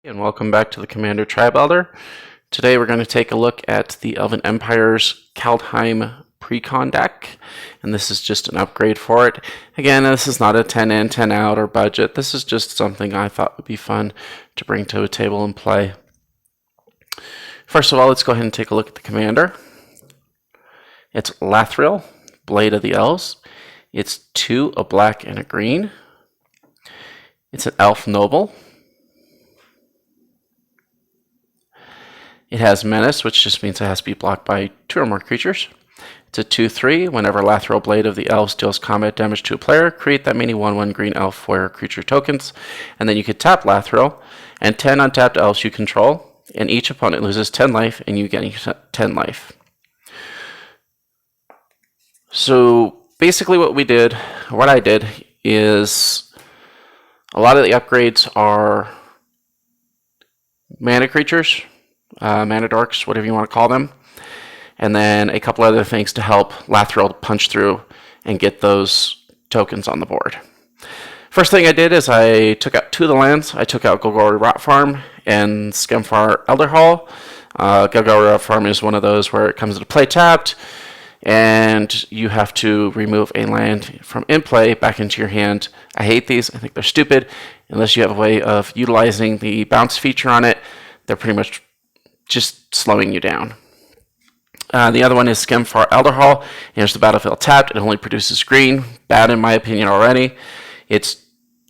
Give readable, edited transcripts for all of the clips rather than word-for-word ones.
And welcome back to the Commander Tribe Elder. Today we're going to take a look at the Elvin Empire's Kaldheim Precon deck, and this is just an upgrade for it. Again, this is not a 10 in, 10 out or budget. This is just something I thought would be fun to bring to a table and play. First of all, let's go ahead and take a look at the Commander. It's Lathril, Blade of the Elves. It's 2, a black and a green. It's an Elf Noble. It has Menace, which just means it has to be blocked by 2 or more creatures. It's a 2/3. Whenever Lathril Blade of the Elves deals combat damage to a player, create that many 1/1 green elf warrior creature tokens. And then you can tap Lathril and 10 untapped elves you control, and each opponent loses 10 life, and you gain 10 life. So basically what I did is a lot of the upgrades are mana creatures, mana dorks, whatever you want to call them, and then a couple other things to help Lathril punch through and get those tokens on the board. First thing I did is I took out 2 of the lands. I took out Golgari Rot Farm and Skemfar Elder Hall. Golgari Rot Farm is one of those where it comes into play tapped, and you have to remove a land from in play back into your hand. I hate these. I think they're stupid. Unless you have a way of utilizing the bounce feature on it, they're pretty much just slowing you down. The other one is Skemfar Elder Hall. Enters the battlefield tapped. It only produces green. Bad in my opinion already. Its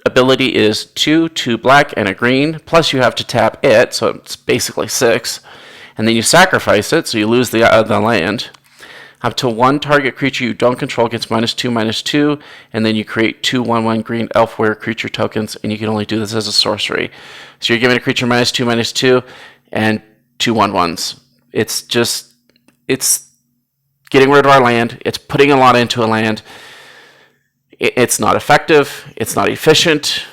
ability is 2 black and a green. Plus you have to tap it, so it's basically 6. And then you sacrifice it, so you lose the land. Up to 1 target creature you don't control gets -2/-2, and then you create 2 1/1 green elf warrior creature tokens, and you can only do this as a sorcery. So you're giving a creature -2/-2 and 2 1/1s. It's getting rid of our land. It's putting a lot into a land. It's not effective. It's not efficient.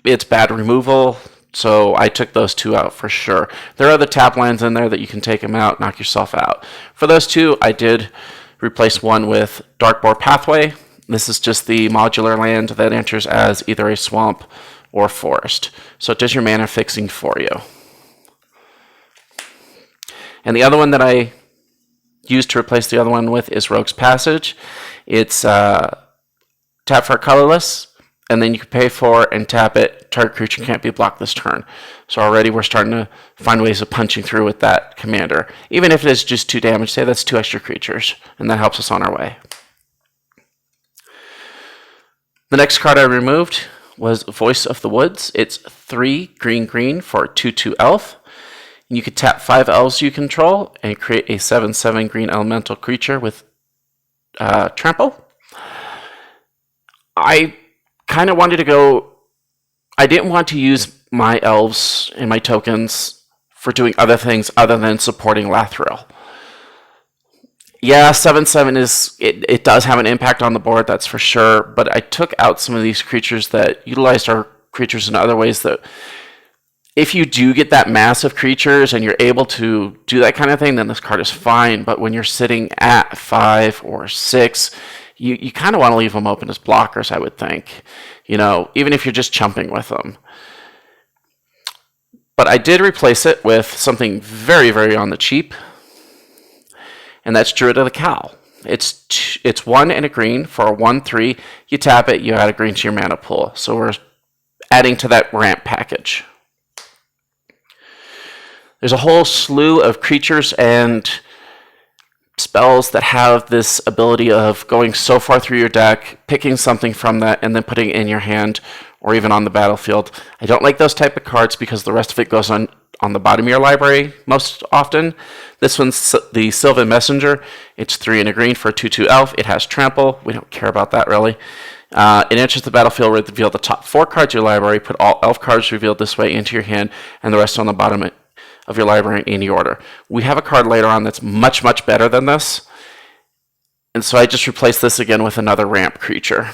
It's bad removal. So I took those 2 out for sure. There are other tap lands in there that you can take them out, knock yourself out. For those 2, I did replace one with Darkboar Pathway. This is just the modular land that enters as either a swamp or forest. So it does your mana fixing for you. And the other one that I used to replace the other one with is Rogue's Passage. It's tap for colorless, and then you can pay for it and tap it. Target creature can't be blocked this turn. So already we're starting to find ways of punching through with that commander. Even if it is just 2 damage, say that's 2 extra creatures, and that helps us on our way. The next card I removed was Voice of the Woods. It's 3 green for a 2/2 elf. You could tap 5 elves you control and create a 7/7 green elemental creature with trample. I kind of wanted to go... I didn't want to use my elves and my tokens for doing other things other than supporting Lathril. Yeah, 7/7 it does have an impact on the board, that's for sure, but I took out some of these creatures that utilized our creatures in other ways that... If you do get that mass of creatures and you're able to do that kind of thing, then this card is fine. But when you're sitting at 5 or 6, you kind of want to leave them open as blockers, I would think. You know, even if you're just chumping with them. But I did replace it with something very, very on the cheap. And that's Druid of the Cowl. It's 1 and a green for a 1/3. You tap it, you add a green to your mana pool. So we're adding to that ramp package. There's a whole slew of creatures and spells that have this ability of going so far through your deck, picking something from that, and then putting it in your hand or even on the battlefield. I don't like those type of cards because the rest of it goes on the bottom of your library most often. This one's the Sylvan Messenger. It's 3 and a green for a 2/2 elf. It has trample. We don't care about that really. It enters the battlefield, reveal the top 4 cards of your library, put all elf cards revealed this way into your hand, and the rest on the bottom of your library in any order. We have a card later on that's much, much better than this. And so I just replaced this again with another ramp creature.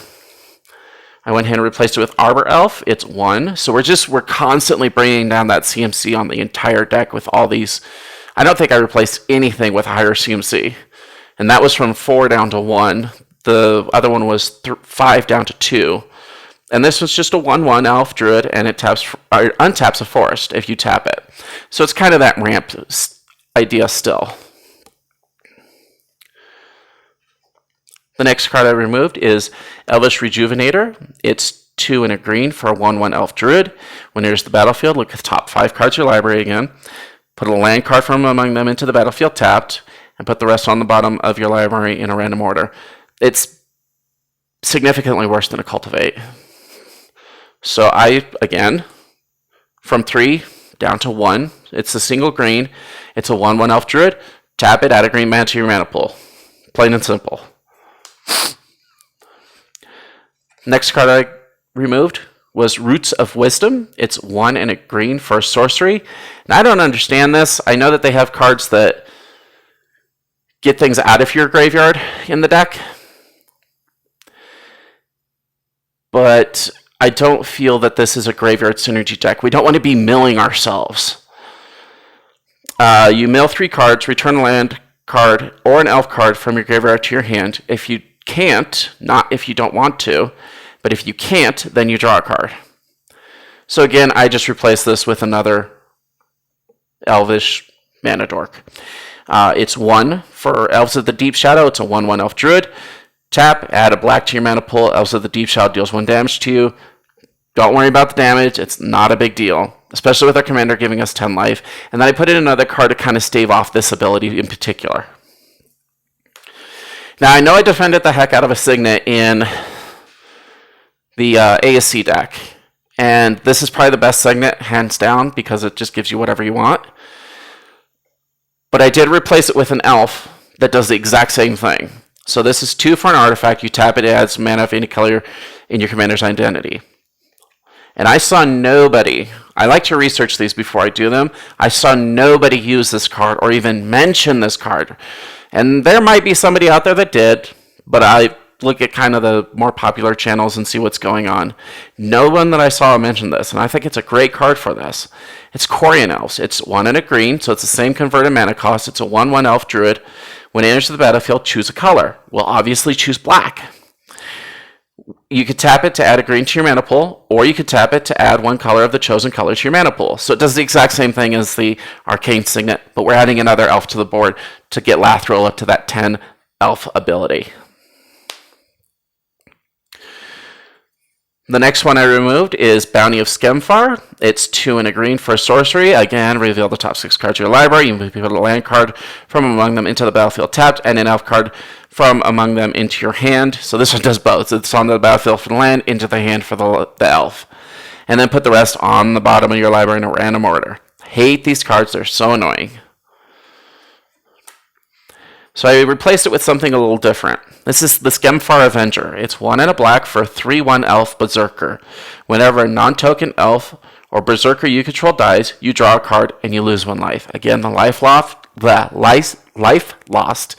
I went ahead and replaced it with Arbor Elf. It's 1. So we're constantly bringing down that CMC on the entire deck with all these. I don't think I replaced anything with higher CMC. And that was from 4 down to 1. The other one was 5 down to 2. And this was just a 1/1 elf druid, and it untaps a forest if you tap it. So it's kind of that ramp idea still. The next card I removed is Elvish Rejuvenator. It's 2 and a green for a 1/1 elf druid. When it enters the battlefield, look at the top 5 cards of your library again. Put a land card from among them into the battlefield tapped, and put the rest on the bottom of your library in a random order. It's significantly worse than a cultivate. So again, from 3 down to 1, it's a single green. It's a 1/1 elf druid. Tap it, add a green mana to your mana pool. Plain and simple. Next card I removed was Roots of Wisdom. It's 1 and a green for sorcery. And I don't understand this. I know that they have cards that get things out of your graveyard in the deck, but I don't feel that this is a graveyard synergy deck. We don't want to be milling ourselves. You mill 3 cards, return a land card or an elf card from your graveyard to your hand. If you can't, not if you don't want to, but if you can't, then you draw a card. So again, I just replaced this with another Elvish Mana Dork. It's 1 for Elves of the Deep Shadow. It's a 1/1 elf druid. Tap, add a black to your mana pool. Elves of the Deep Shadow deals 1 damage to you. Don't worry about the damage. It's not a big deal, especially with our commander giving us 10 life. And then I put in another card to kind of stave off this ability in particular. Now, I know I defended the heck out of a Signet in the ASC deck. And this is probably the best Signet, hands down, because it just gives you whatever you want. But I did replace it with an elf that does the exact same thing. So this is 2 for an artifact. You tap it, it adds mana of any color in your commander's identity. And I saw nobody, I like to research these before I do them, I saw nobody use this card or even mention this card. And there might be somebody out there that did, but I look at kind of the more popular channels and see what's going on. No one that I saw mention this, and I think it's a great card for this. It's Corian Elves. It's 1 and a green, so it's the same converted mana cost. It's a 1/1 elf druid. When it enters the battlefield, choose a color. We'll obviously choose black. You could tap it to add a green to your mana pool, or you could tap it to add 1 color of the chosen color to your mana pool. So it does the exact same thing as the Arcane Signet, but we're adding another elf to the board to get Lathril up to that 10 elf ability. The next one I removed is Bounty of Skemfar. It's 2 and a green for sorcery. Again, reveal the top 6 cards of your library. You put a land card from among them into the battlefield tapped, and an elf card from among them into your hand. So this one does both. It's on the battlefield for the land, into the hand for the elf. And then put the rest on the bottom of your library in a random order. Hate these cards. They're so annoying. So I replaced it with something a little different. This is the Skemfar Avenger. It's 1 and a black for a 3/1 elf berserker. Whenever a non-token elf or berserker you control dies, you draw a card and you lose 1 life. Again, the life lost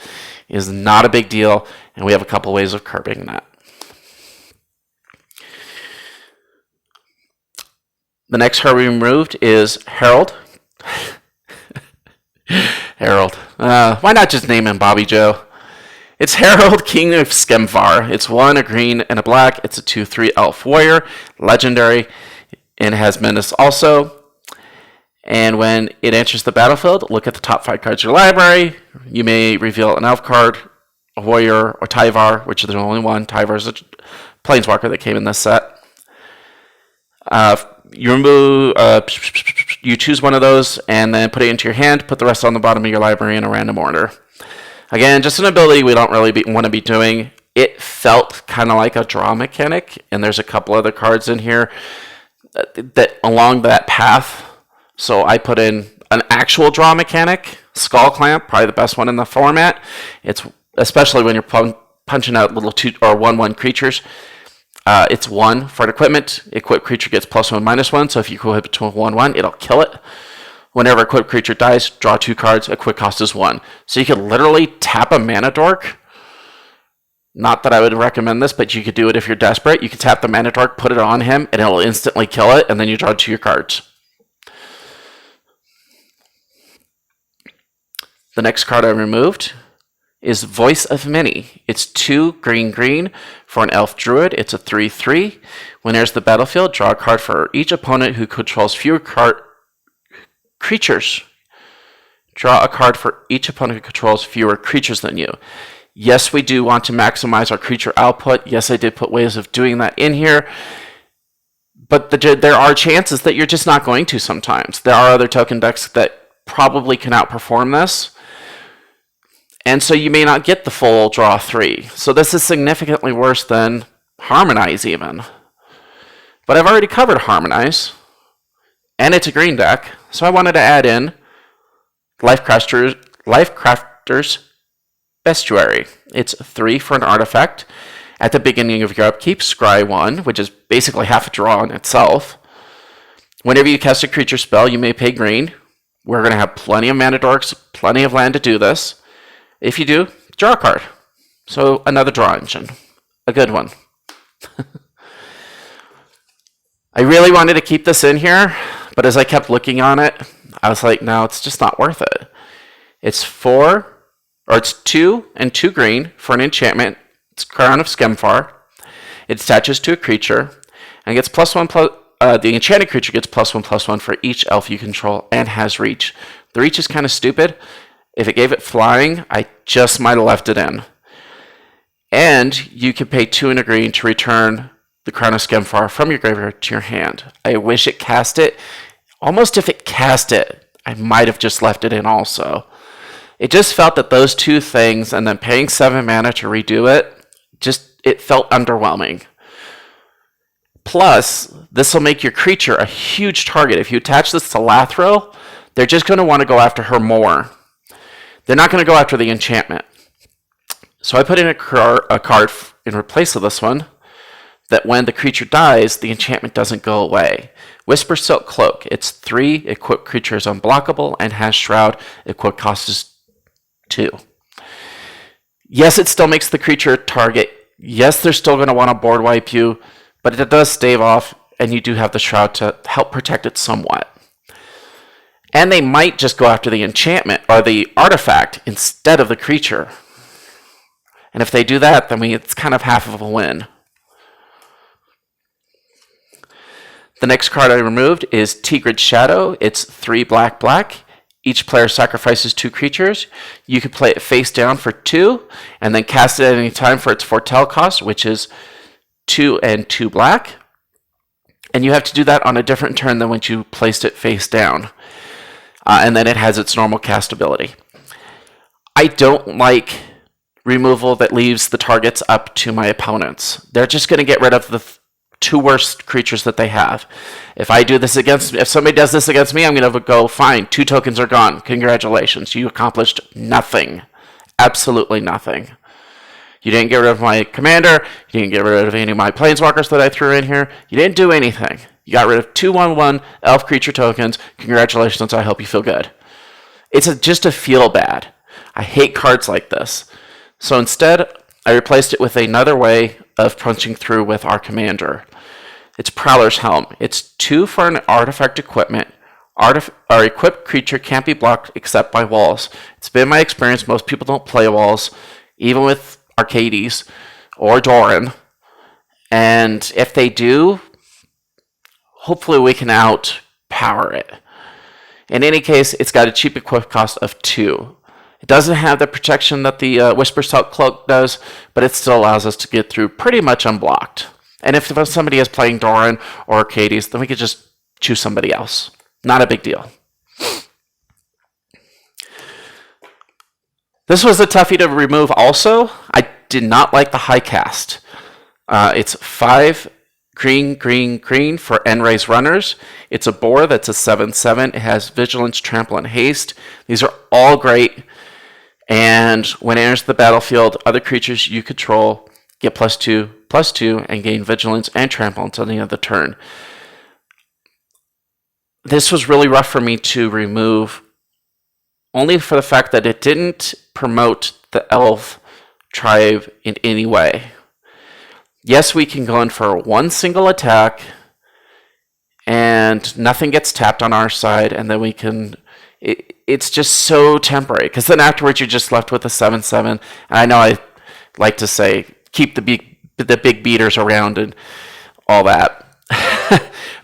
is not a big deal, and we have a couple ways of curbing that. The next card we removed is Herald. Herald. Why not just name him Bobby Joe? It's Herald, King of Skemfar. It's 1, a green, and a black. It's a 2/3 elf warrior, legendary, and has menace also. And when it enters the battlefield, look at the top 5 cards of your library. You may reveal an elf card, a warrior, or Tyvar, which there's only one. Tyvar is a planeswalker that came in this set. You choose one of those and then put it into your hand. Put the rest on the bottom of your library in a random order. Again, just an ability we don't really want to be doing. It felt kind of like a draw mechanic, and there's a couple other cards in here that along that path. So I put in an actual draw mechanic, Skull Clamp, probably the best one in the format. It's especially when you're punching out little 2 or 1/1 creatures. It's 1 for an equipment. Equipped creature gets +1/-1, so if you equip it to a 1/1, it'll kill it. Whenever equipped creature dies, draw 2 cards. Equipped cost is 1. So you could literally tap a Mana Dork. Not that I would recommend this, but you could do it if you're desperate. You could tap the Mana Dork, put it on him, and it'll instantly kill it, and then you draw 2 your cards. The next card I removed is Voice of Many. It's 2 green for an elf druid. It's a 3/3. When it enters the battlefield, draw a card for each opponent who controls fewer creatures. Draw a card for each opponent who controls fewer creatures than you. Yes, we do want to maximize our creature output. Yes, I did put ways of doing that in here. But there are chances that you're just not going to sometimes. There are other token decks that probably can outperform this. And so you may not get the full draw 3. So this is significantly worse than Harmonize even. But I've already covered Harmonize. And it's a green deck. So I wanted to add in Lifecrafter's Bestiary. It's 3 for an artifact. At the beginning of your upkeep, scry 1, which is basically half a draw in itself. Whenever you cast a creature spell, you may pay green. We're going to have plenty of mana dorks, plenty of land to do this. If you do, draw a card. So another draw engine. A good one. I really wanted to keep this in here, but as I kept looking on it, I was like, no, it's just not worth it. It's 2 and 2 green for an enchantment. It's Crown of Skemfar. It attaches to a creature and gets +1. The enchanted creature gets +1/+1 for each elf you control and has reach. The reach is kind of stupid. If it gave it flying, I just might have left it in. And you can pay 2 and a green to return the Crown of Skemfar from your graveyard to your hand. I wish it cast it. Almost if it cast it, I might have just left it in also. It just felt that those 2 things and then paying 7 mana to redo it, it felt underwhelming. Plus, this will make your creature a huge target. If you attach this to Lathril, they're just going to want to go after her more. They're not going to go after the enchantment. So I put in a card in replace of this one, that when the creature dies, the enchantment doesn't go away. Whisper Silk Cloak. It's 3, equipped creature is unblockable, and has Shroud. Equipped cost is 2. Yes, it still makes the creature a target. Yes, they're still going to want to board wipe you, but it does stave off, and you do have the Shroud to help protect it somewhat. And they might just go after the enchantment or the artifact instead of the creature. And if they do that, then it's kind of half of a win. The next card I removed is Tigrid Shadow. It's 3 black. Each player sacrifices 2 creatures. You can play it face down for 2, and then cast it at any time for its foretell cost, which is 2 and 2 black. And you have to do that on a different turn than when you placed it face down. And then it has its normal cast ability. I don't like removal that leaves the targets up to my opponents. They're just going to get rid of the 2 worst creatures that they have. If somebody does this against me, I'm going to go, fine, 2 tokens are gone. Congratulations. You accomplished nothing. Absolutely nothing. You didn't get rid of my commander. You didn't get rid of any of my planeswalkers that I threw in here. You didn't do anything. You got rid of 2/1/1 elf creature tokens. Congratulations. I hope you feel good. It's just a feel bad. I hate cards like this. So instead, I replaced it with another way of punching through with our commander. It's Prowler's Helm. It's 2 for an artifact equipment. Our equipped creature can't be blocked except by walls. It's been my experience, most people don't play walls, even with Arcades or Doran. And if they do, hopefully we can outpower it. In any case, it's got a cheap equip cost of 2. It doesn't have the protection that the Whisper Silk Cloak does, but it still allows us to get through pretty much unblocked. And if somebody is playing Doran or Arcades, then we could just choose somebody else. Not a big deal. This was a toughie to remove also. I did not like the high cast. It's 5 green for Enray's Runners. It's a boar that's a 7/7. It has Vigilance, Trample, and Haste. These are all great. And when it enters the battlefield, other creatures you control get +2/+2 and gain Vigilance and Trample until the end of the turn. This was really rough for me to remove, only for the fact that it didn't promote the elf tribe in any way. Yes, we can go in for 1 single attack, and nothing gets tapped on our side, and then we can it's just so temporary, because then afterwards you're just left with a 7/7. And I know I like to say keep the big beaters around and all that.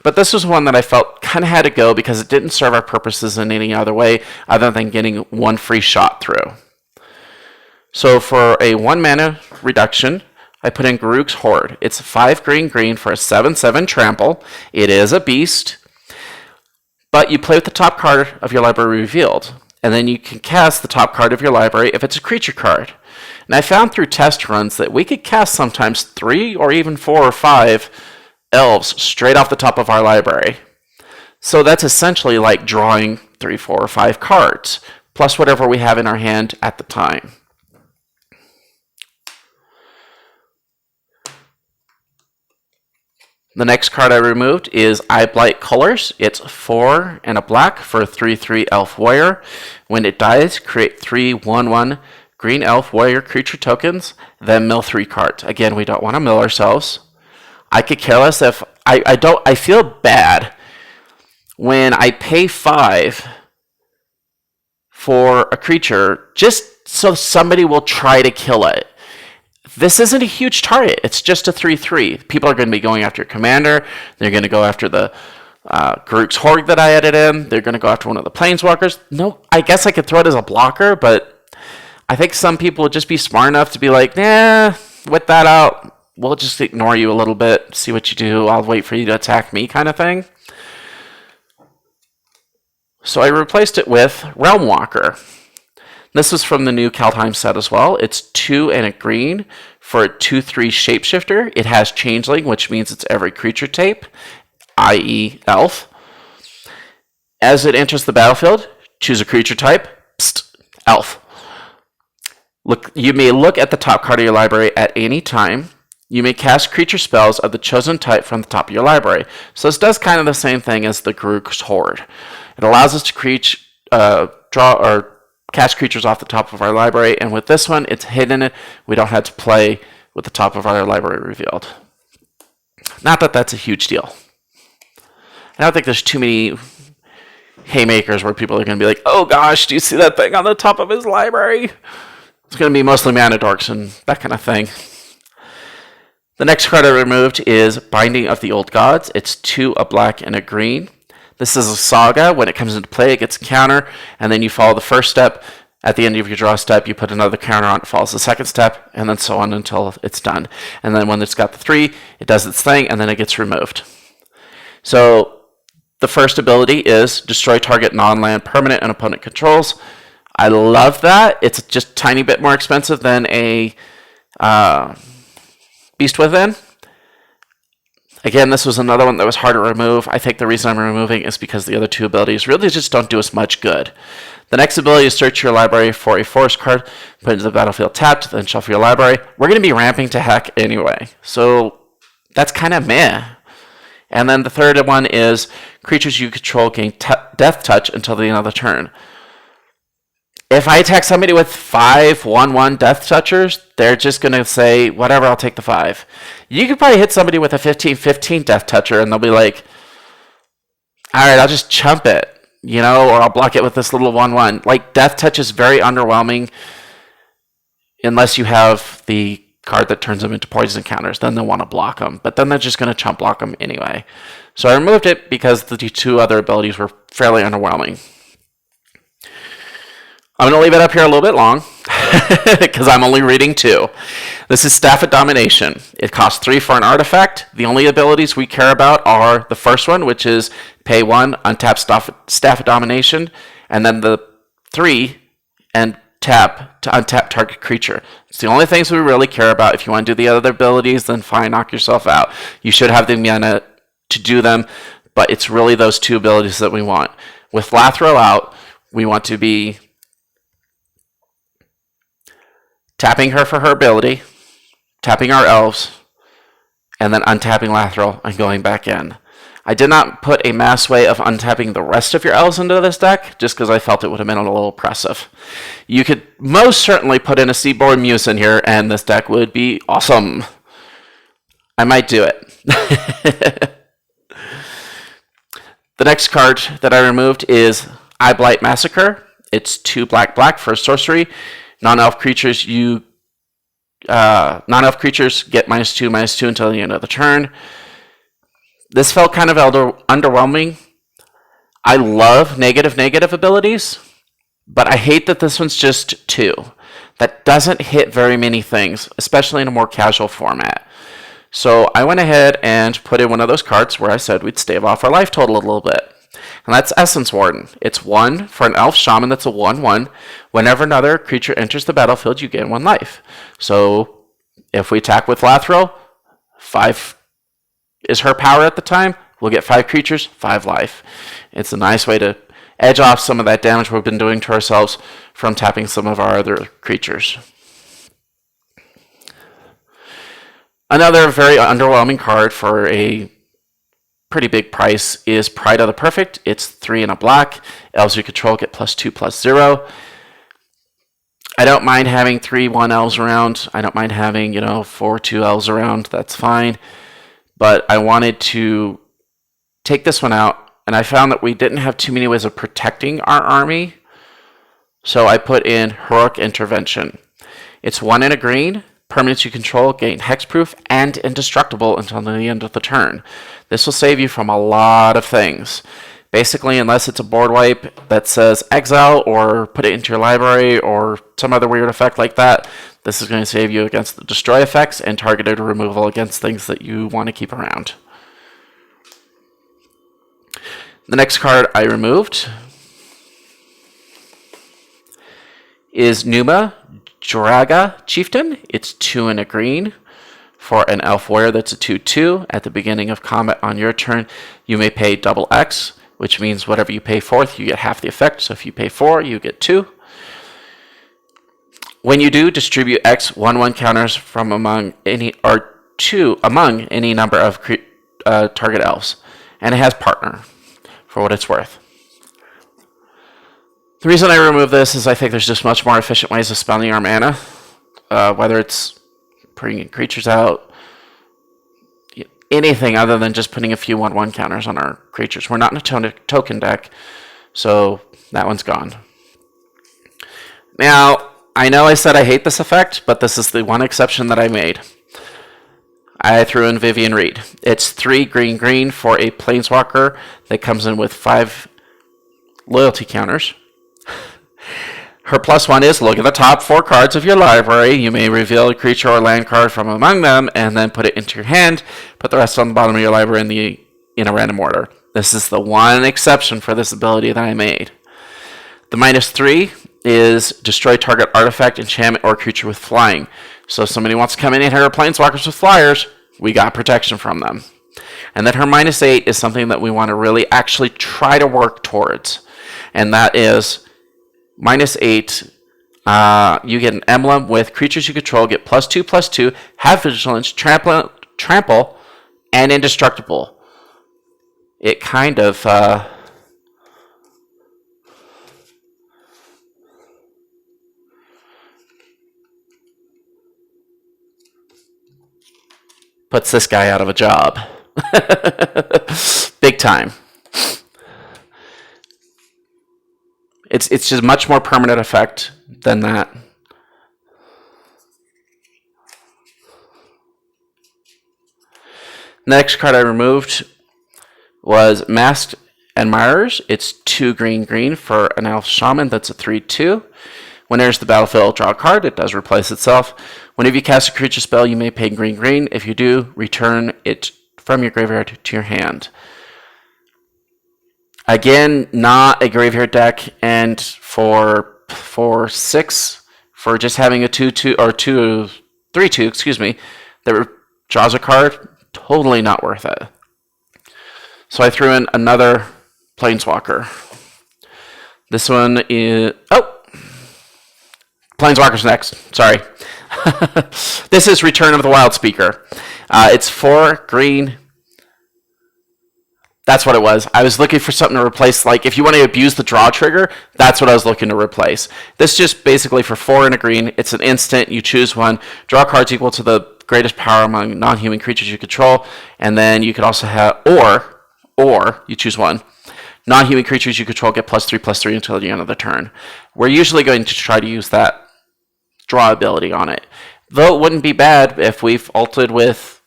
But this was one that I felt kind of had to go because it didn't serve our purposes in any other way other than getting one free shot through. So for a 1 mana reduction, I put in Grook's Horde. It's 5 green for a 7/7 trample. It is a beast, but you play with the top card of your library revealed, and then you can cast the top card of your library if it's a creature card. And I found through test runs that we could cast sometimes 3 or even 4 or 5 elves straight off the top of our library. So that's essentially like drawing 3, 4, or 5 cards, plus whatever we have in our hand at the time. The next card I removed is Blight Colors. It's 4 and a black for a 3/3 elf warrior. When it dies, create 3 1/1 green elf warrior creature tokens, then mill 3 cards. Again, we don't want to mill ourselves. I could care less if I feel bad when I pay 5 for a creature just so somebody will try to kill it. This isn't a huge target. It's just a 3/3. People are going to be going after your commander. They're going to go after the Grook's Horde that I added in. They're going to go after one of the planeswalkers. No, I guess I could throw it as a blocker, but I think some people would just be smart enough to be like, nah, with that out, we'll just ignore you a little bit, see what you do. I'll wait for you to attack me kind of thing. So I replaced it with Realm Walker. This was from the new Kaldheim set as well. It's 2 and a green for a 2/3 shapeshifter. It has changeling, which means it's every creature type, i.e. elf. As it enters the battlefield, choose a creature type, elf. You may look at the top card of your library at any time. You may cast creature spells of the chosen type from the top of your library. So this does kind of the same thing as the Grook's Horde. It allows us to draw or cast creatures off the top of our library, and with this one, it's hidden. We don't have to play with the top of our library revealed. Not that that's a huge deal. I don't think there's too many haymakers where people are going to be like, oh gosh, do you see that thing on the top of his library? It's going to be mostly mana dorks and that kind of thing. The next card I removed is Binding of the Old Gods. It's 2, a black, and a green. This is a saga. When it comes into play, it gets a counter, and then you follow the first step. At the end of your draw step, you put another counter on, it follows the second step, and then so on until it's done. And then when it's got the 3, it does its thing, and then it gets removed. So the first ability is Destroy Target Non-Land Permanent and Opponent Controls. I love that. It's just a tiny bit more expensive than a Beast Within. Again, this was another one that was hard to remove. I think the reason I'm removing is because the other 2 abilities really just don't do us much good. The next ability is search your library for a forest card, put it into the battlefield tapped, then shuffle your library. We're going to be ramping to heck anyway, so that's kind of meh. And then the third one is creatures you control gain death touch until the end of the turn. If I attack somebody with 5 1/1 death touchers, they're just going to say, whatever, I'll take the 5. You could probably hit somebody with a 15/15 death toucher, and they'll be like, all right, I'll just chump it, or I'll block it with this little 1/1. Like, death touch is very underwhelming unless you have the card that turns them into poison counters. Then they'll want to block them, but then they're just going to chump block them anyway. So I removed it because the 2 other abilities were fairly underwhelming. I'm going to leave it up here a little bit long because I'm only reading 2. This is Stafford Domination. It costs 3 for an artifact. The only abilities we care about are the first one, which is pay 1, untap Stafford Domination, and then the 3 and tap to untap target creature. It's the only things we really care about. If you want to do the other abilities, then fine, knock yourself out. You should have the mana to do them, but it's really those 2 abilities that we want. With Lathro out, we want to be tapping her for her ability, tapping our elves, and then untapping Lathril and going back in. I did not put a mass way of untapping the rest of your elves into this deck, just because I felt it would have been a little oppressive. You could most certainly put in a Seaborn Muse in here, and this deck would be awesome. I might do it. The next card that I removed is Blight Massacre. It's 2 black for sorcery. Non-elf creatures non-elf creatures get -2/-2 until the end of the turn. This felt kind of underwhelming. I love negative abilities, but I hate that this one's just 2. That doesn't hit very many things, especially in a more casual format. So I went ahead and put in one of those cards where I said we'd stave off our life total a little bit. And that's Essence Warden. It's 1 for an elf shaman that's a 1/1. Whenever another creature enters the battlefield, you gain 1 life. So if we attack with Lathril, 5 is her power at the time. We'll get 5 creatures, 5 life. It's a nice way to edge off some of that damage we've been doing to ourselves from tapping some of our other creatures. Another very underwhelming card for a pretty big price is Pride of the Perfect. It's 3 and a black. Elves you control get +2/+0. I don't mind having 3/1 elves around. I don't mind having, 4/2 elves around. That's fine. But I wanted to take this one out, and I found that we didn't have too many ways of protecting our army. So I put in Heroic Intervention. It's 1 and a green. Permanents you control gain hexproof and indestructible until the end of the turn. This will save you from a lot of things. Basically, unless it's a board wipe that says exile or put it into your library or some other weird effect like that, this is going to save you against the destroy effects and targeted removal against things that you want to keep around. The next card I removed is Neumadraga Chieftain. It's 2 and a green for an elf warrior that's a 2/2. At the beginning of combat on your turn, you may pay double X, which means whatever you pay 4th, you get half the effect. So if you pay 4, you get 2. When you do, distribute X 1/1 counters from among any number of target elves, and it has partner for what it's worth. The reason I remove this is I think there's just much more efficient ways of spending our mana, whether it's bringing creatures out, anything other than just putting a few 1/1 counters on our creatures. We're not in a token deck, so that one's gone. Now, I know I said I hate this effect, but this is the one exception that I made. I threw in Vivian Reed. It's 3 green for a planeswalker that comes in with 5 loyalty counters. Her +1 is look at the top 4 cards of your library. You may reveal a creature or land card from among them and then put it into your hand. Put the rest on the bottom of your library in a random order. This is the one exception for this ability that I made. The -3 is destroy target artifact, enchantment, or creature with flying. So if somebody wants to come in and hit her planeswalkers with flyers, we got protection from them. And then her -8 is something that we want to really actually try to work towards. And that is -8, you get an emblem with creatures you control get +2/+2, have vigilance, trample, and indestructible. It kind of puts this guy out of a job. Big time. It's just much more permanent effect than that. Next card I removed was Masked Admirers. It's 2 green for an elf shaman that's a 3/2. When it enters the battlefield, draw a card. It does replace itself. Whenever you cast a creature spell, you may pay green. If you do, return it from your graveyard to your hand. Again, not a graveyard deck, and for 6, for just having a 2/2 or 3/2, that draws a card, totally not worth it. So I threw in another planeswalker. This one is planeswalker's next. Sorry. This is Return of the Wildspeaker. It's 4 green. That's what it was. I was looking for something to replace, like, if you want to abuse the draw trigger, that's what I was looking to replace. This just basically for 4 and a green, it's an instant, you choose one, draw cards equal to the greatest power among non-human creatures you control, and then you could also have, or you choose one, Non-human creatures you control get +3/+3 until the end of the turn. We're usually going to try to use that draw ability on it. Though it wouldn't be bad if we've ulted with,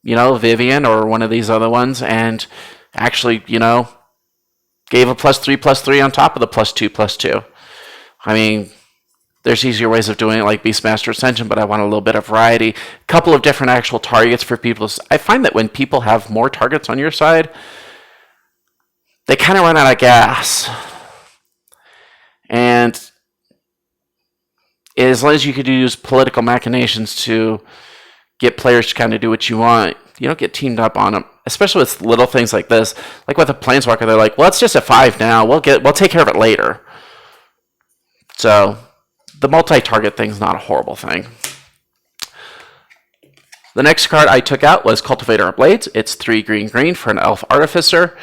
Vivian or one of these other ones and actually, gave a +3/+3 on top of the +2/+2. I mean, there's easier ways of doing it, like Beastmaster Ascension, but I want a little bit of variety. A couple of different actual targets for people. I find that when people have more targets on your side, they kind of run out of gas. And as long as you could use political machinations to get players to kind of do what you want, you don't get teamed up on them. Especially with little things like this. Like with a Planeswalker, they're like, well, it's just a 5 now. We'll take care of it later. So the multi-target thing's not a horrible thing. The next card I took out was Cultivator of Blades. It's 3 green for an Elf Artificer.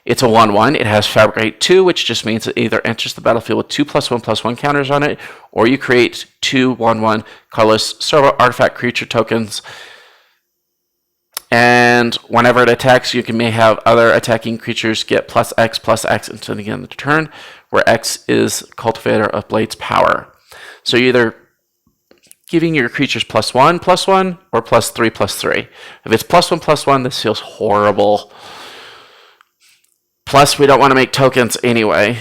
It's a 1/1. It has Fabricate 2, which just means it either enters the battlefield with 2 +1/+1 counters on it, or you create 2 1/1 colorless servo artifact creature tokens. And whenever it attacks, you may have other attacking creatures get +X until the end of the turn, where X is Cultivator of Blades power. So you're either giving your creatures +1/+1 or +3/+3. If it's +1/+1, this feels horrible. Plus, we don't want to make tokens anyway.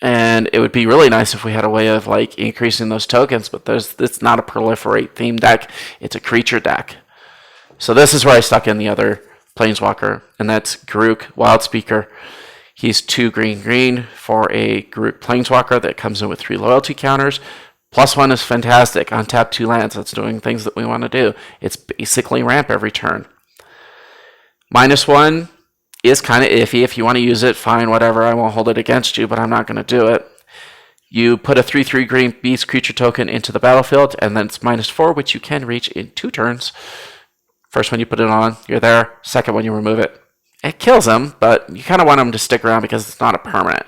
And it would be really nice if we had a way of increasing those tokens, but it's not a proliferate theme deck, it's a creature deck. So this is where I stuck in the other Planeswalker, and that's Grook, Wildspeaker. He's 2 green for a Grook Planeswalker that comes in with 3 loyalty counters. +1 is fantastic. Untap 2 lands, that's doing things that we want to do. It's basically ramp every turn. -1 is kind of iffy. If you want to use it, fine, whatever. I won't hold it against you, but I'm not going to do it. You put a 3/3 green beast creature token into the battlefield, and then it's -4, which you can reach in 2 turns. First one you put it on, you're there. Second one you remove it. It kills them, but you kind of want them to stick around because it's not a permanent.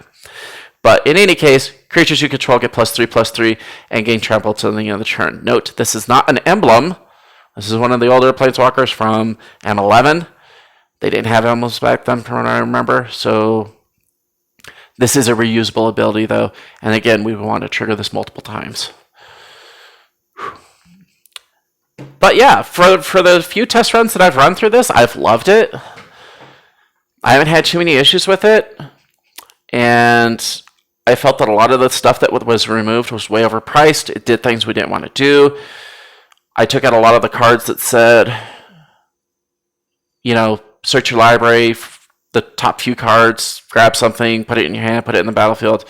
But in any case, creatures you control get +3/+3 and gain trample till the end of the turn. Note, this is not an emblem. This is one of the older Planeswalkers from M11. They didn't have emblems back then, from what I remember. So this is a reusable ability, though. And again, we would want to trigger this multiple times. But yeah, for the few test runs that I've run through this, I've loved it. I haven't had too many issues with it. And I felt that a lot of the stuff that was removed was way overpriced. It did things we didn't want to do. I took out a lot of the cards that said, search your library, the top few cards, grab something, put it in your hand, put it in the battlefield.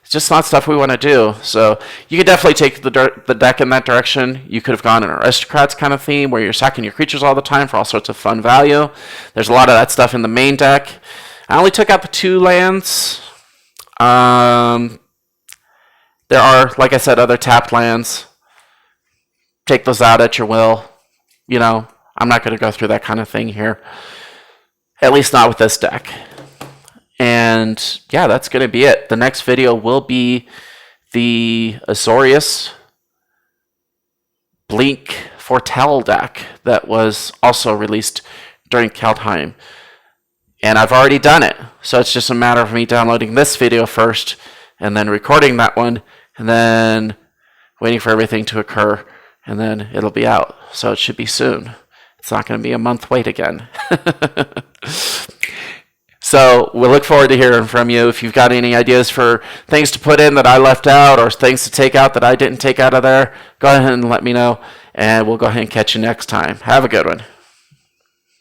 It's just not stuff we want to do. So you could definitely take the deck in that direction. You could have gone an Aristocrats kind of theme where you're sacking your creatures all the time for all sorts of fun value. There's a lot of that stuff in the main deck. I only took out the 2 lands. There are, like I said, other tapped lands. Take those out at your will. I'm not going to go through that kind of thing here. At least not with this deck. And yeah, that's going to be it. The next video will be the Azorius Blink Foretell deck that was also released during Kaldheim. And I've already done it. So it's just a matter of me downloading this video first and then recording that one and then waiting for everything to occur and then it'll be out. So it should be soon. It's not going to be a month wait again. So we'll look forward to hearing from you. If you've got any ideas for things to put in that I left out or things to take out that I didn't take out of there, go ahead and let me know, and we'll go ahead and catch you next time. Have a good one.